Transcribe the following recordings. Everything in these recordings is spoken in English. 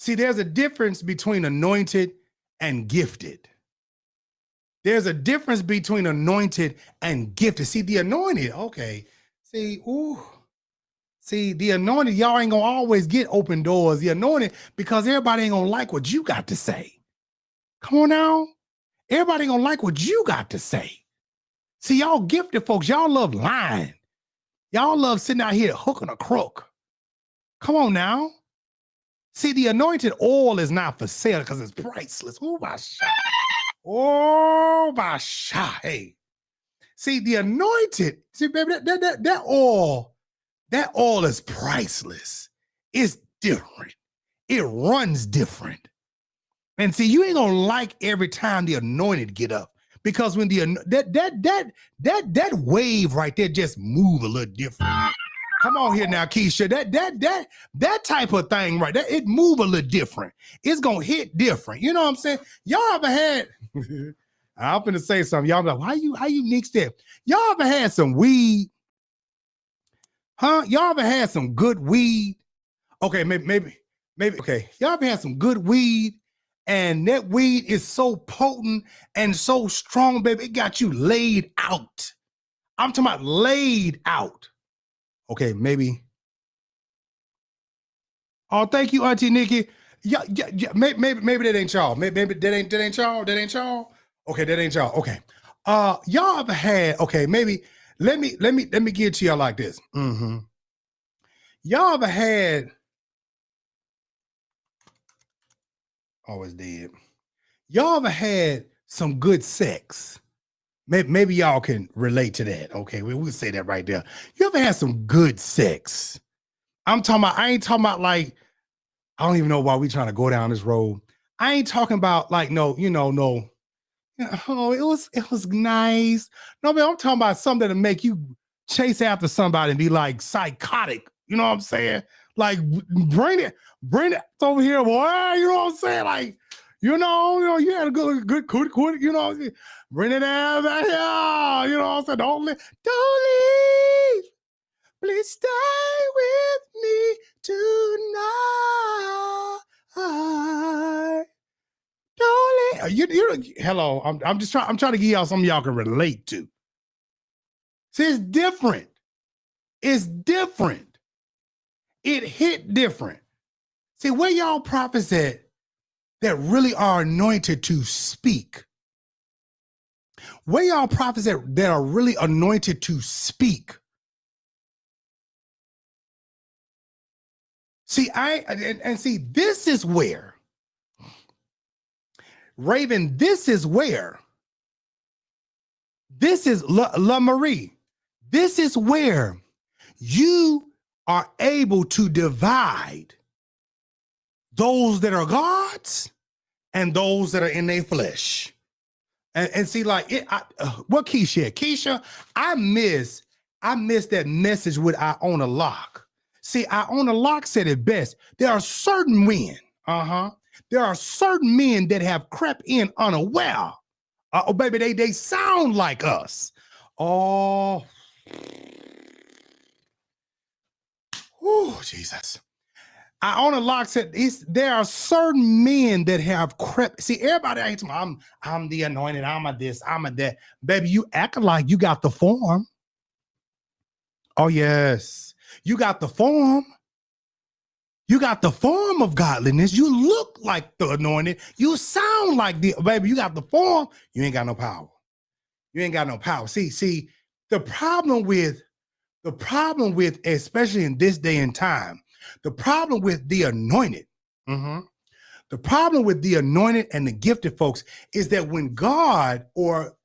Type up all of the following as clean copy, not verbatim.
See, there's a difference between anointed and gifted. There's a difference between anointed and gifted. See, the anointed, okay. See, the anointed, y'all ain't gonna always get open doors. The anointed, because everybody ain't gonna like what you got to say. Come on now. Everybody ain't gonna like what you got to say. See, y'all gifted folks, y'all love lying. Y'all love sitting out here hooking a crook. Come on now. See, the anointed oil is not for sale because it's priceless. Oh, my shot. Oh, my shot. Hey. See, the anointed, see, baby, that oil is priceless. It's different. It runs different. And see, you ain't gonna like every time the anointed get up, because when that wave right there just move a little different. Come on here now, Keisha. That type of thing right there, it move a little different. It's gonna hit different. You know what I'm saying? Y'all ever had? I'm gonna say something. Y'all be like, how you mix that? Y'all ever had some weed? Huh? Y'all ever had some good weed? Okay, maybe. Okay, y'all ever had some good weed? And that weed is so potent and so strong, baby, it got you laid out. I'm talking about laid out. Okay, maybe. Oh, thank you, Auntie Nikki. Yeah. Maybe that ain't y'all. Maybe that ain't y'all. That ain't y'all. Okay, that ain't y'all. Okay. Y'all ever had? Okay, maybe. Let me get it to y'all like this. Y'all ever had? Oh, it's dead. Y'all ever had some good sex? Maybe y'all can relate to that. Okay, we'll say that right there. You ever had some good sex? I'm talking about, I ain't talking about like, I don't even know why we trying to go down this road. I ain't talking about like, no. Oh, it was nice. No, man, I'm talking about something that'll make you chase after somebody and be like psychotic. You know what I'm saying? Like, bring it over here, boy. You know what I'm saying? Like, you had a good, you know, bring it out here. You know what I'm saying? Don't leave. Please stay with me tonight. Don't leave. Hello. I'm trying to give y'all something y'all can relate to. See, it's different. It's different. It hit different. See, where y'all prophets at that really are anointed to speak? Where y'all prophets that are really anointed to speak? See, see, this is where, Raven, this is where, this is La Marie, this is where you are able to divide those that are God's and those that are in their flesh. And see, like, what Keisha, I miss that message with Iona Locke. See, Iona Locke said it best. There are certain men, there are certain men that have crept in unaware. Oh, baby, they sound like us. Oh, Jesus. Iona Locke said there are certain men that have crept. See, everybody ain't I'm the anointed, I'm a this, I'm a that. Baby, you acting like you got the form. Oh, yes. You got the form. You got the form of godliness. You look like the anointed. You sound like the baby. You got the form. You ain't got no power. You ain't got no power. See, the problem with, especially in this day and time, the problem with the anointed, the problem with the anointed and the gifted folks is that when God or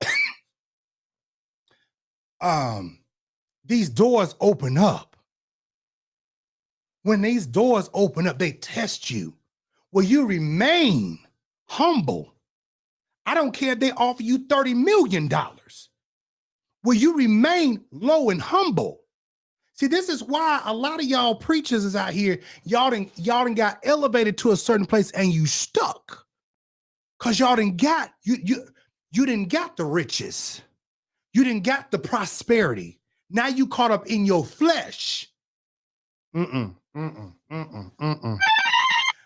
these doors open up, when these doors open up, they test you. Will you remain humble? I don't care if they offer you $30 million. Will you remain low and humble? See, this is why a lot of y'all preachers is out here. Y'all done got elevated to a certain place and you stuck. Cause y'all done got, you didn't got the riches. You didn't got the prosperity. Now you caught up in your flesh.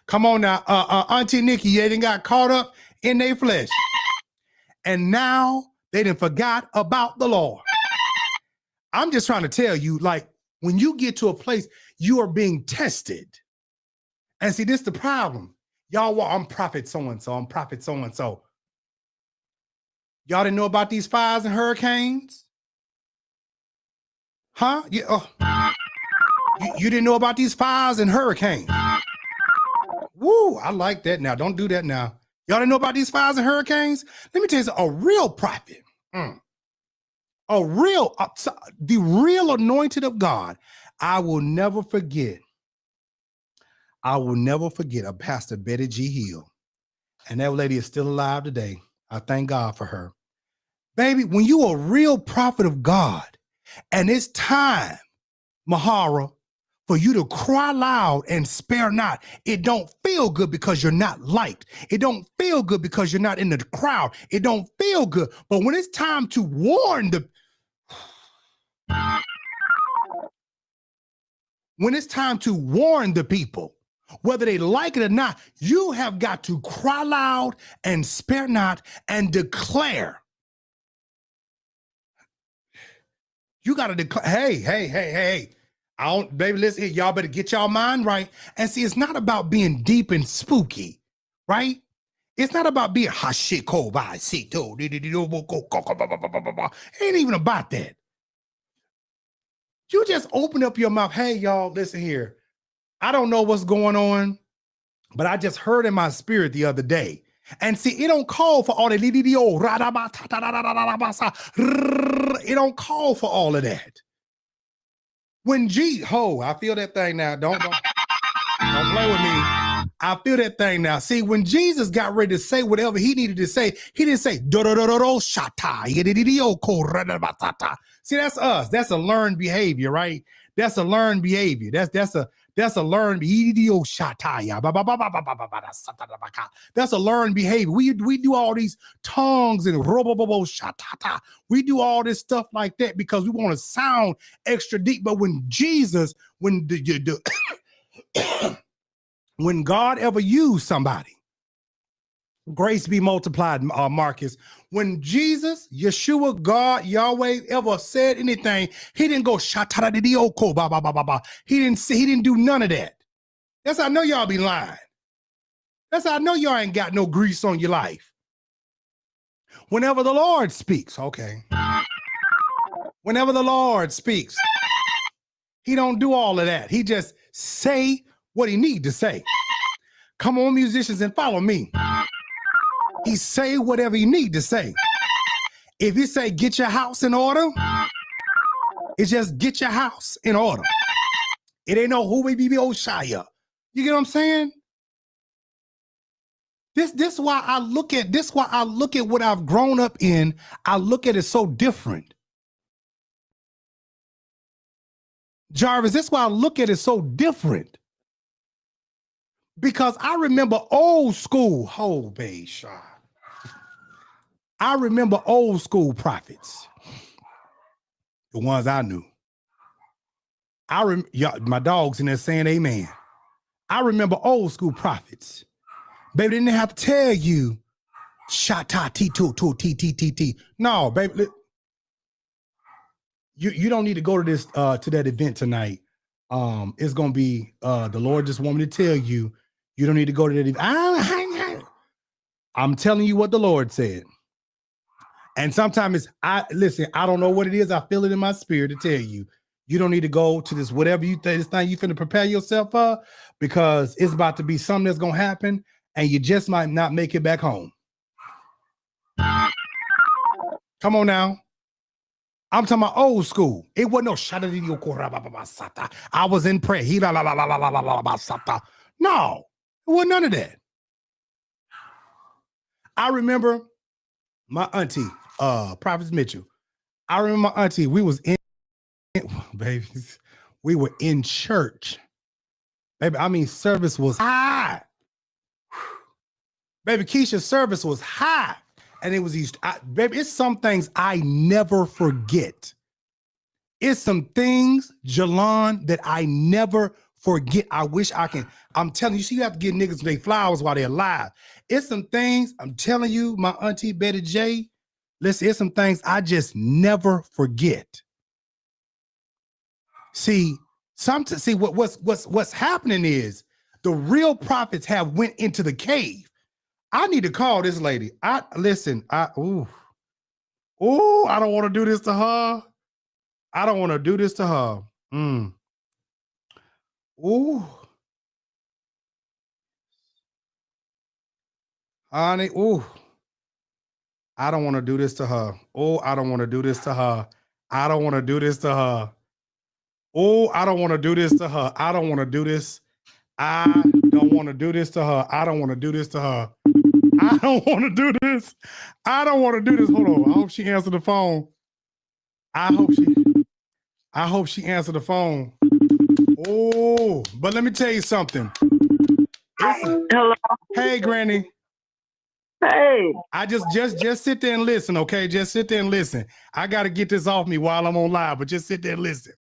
Come on now, Auntie Nikki, they done got caught up in their flesh. And now they done forgot about the Lord. I'm just trying to tell you, like, when you get to a place, you are being tested. And see, this is the problem. Y'all, well, I'm prophet so-and-so, I'm prophet so-and-so. Y'all didn't know about these fires and hurricanes? Huh? Yeah, you didn't know about these fires and hurricanes? Woo, I like that now. Don't do that now. Y'all didn't know about these fires and hurricanes? Let me tell you something, a real prophet, the real anointed of God. I will never forget a Pastor Betty G. Hill. And that lady is still alive today. I thank God for her. Baby, when you are a real prophet of God, and it's time, Mahara, for you to cry loud and spare not. It don't feel good because you're not liked. It don't feel good because you're not in the crowd. It don't feel good. But when it's time to warn the people, whether they like it or not, you have got to cry loud and spare not and declare. You got to declare, hey. Baby, listen here, y'all better get y'all mind right. And see, it's not about being deep and spooky, right? It's not about being hashiko by sito. It ain't even about that. You just open up your mouth. Hey, y'all, listen here. I don't know what's going on, but I just heard in my spirit the other day. And see, it don't call for all that. It don't call for all of that. When I feel that thing now. Don't play with me. I feel that thing now. See, when Jesus got ready to say whatever he needed to say, he didn't say shata. See, that's us. That's a learned behavior, right? That's a learned behavior. That's a learned behavior. That's a learned behavior. We do all these tongues and shatata. We do all this stuff like that because we want to sound extra deep. But when when God ever used somebody, grace be multiplied, Marcus. When Jesus, Yeshua, God, Yahweh ever said anything, he didn't go shatara ba ba ba ba ba. He didn't do none of that. That's how I know y'all be lying. That's how I know y'all ain't got no grease on your life. Whenever the Lord speaks, okay. Whenever the Lord speaks, he don't do all of that. He just say what he need to say. Come on, musicians, and follow me. He say whatever you need to say. If he say get your house in order, it's just get your house in order. It ain't no who we be Oshaya. You get what I'm saying? This why I look at what I've grown up in. I look at it so different. Jarvis, this why I look at it so different. Because I remember old school, I remember old school prophets, the ones I knew. My dog's in there saying amen. I remember old school prophets. Baby, they didn't have to tell you, shata t. No, baby. You don't need to go to this to that event tonight. It's gonna be the Lord just want me to tell you, you don't need to go to that event. I'm telling you what the Lord said. And sometimes I don't know what it is. I feel it in my spirit to tell you, you don't need to go to this, whatever this thing you finna prepare yourself for, because it's about to be something that's gonna happen and you just might not make it back home. Come on now. I'm talking about old school. It wasn't no shada. I was in prayer. No, it wasn't none of that. I remember my auntie, Prophet Mitchell. I remember my auntie, we was in, babies, we were in church. Baby, I mean, service was high. Baby, Keisha's service was high. And it was these, baby, it's some things I never forget. It's some things, Jalon, that I never forget. I wish I can. I'm telling you, see, you have to give niggas their flowers while they're alive. It's some things, I'm telling you, my auntie Betty J, listen, it's some things I just never forget. See, what's happening is the real prophets have went into the cave. I need to call this lady. I don't want to do this to her. I don't want to do this to her. Ooh. Honey, ooh. I don't want to do this to her. Oh, I don't want to do this to her. I don't want to do this to her. Oh, I don't want to do this to her. I don't want to do this. I don't want to do this to her. I don't want to do this to her. I don't want to do this. I don't want to do this. Hold on. I hope she answered the phone. I hope she answered the phone. Oh, but let me tell you something. Hello. Hey, Granny. Hey. I just sit there and listen, okay? Just sit there and listen. I got to get this off me while I'm on live, but just sit there and listen.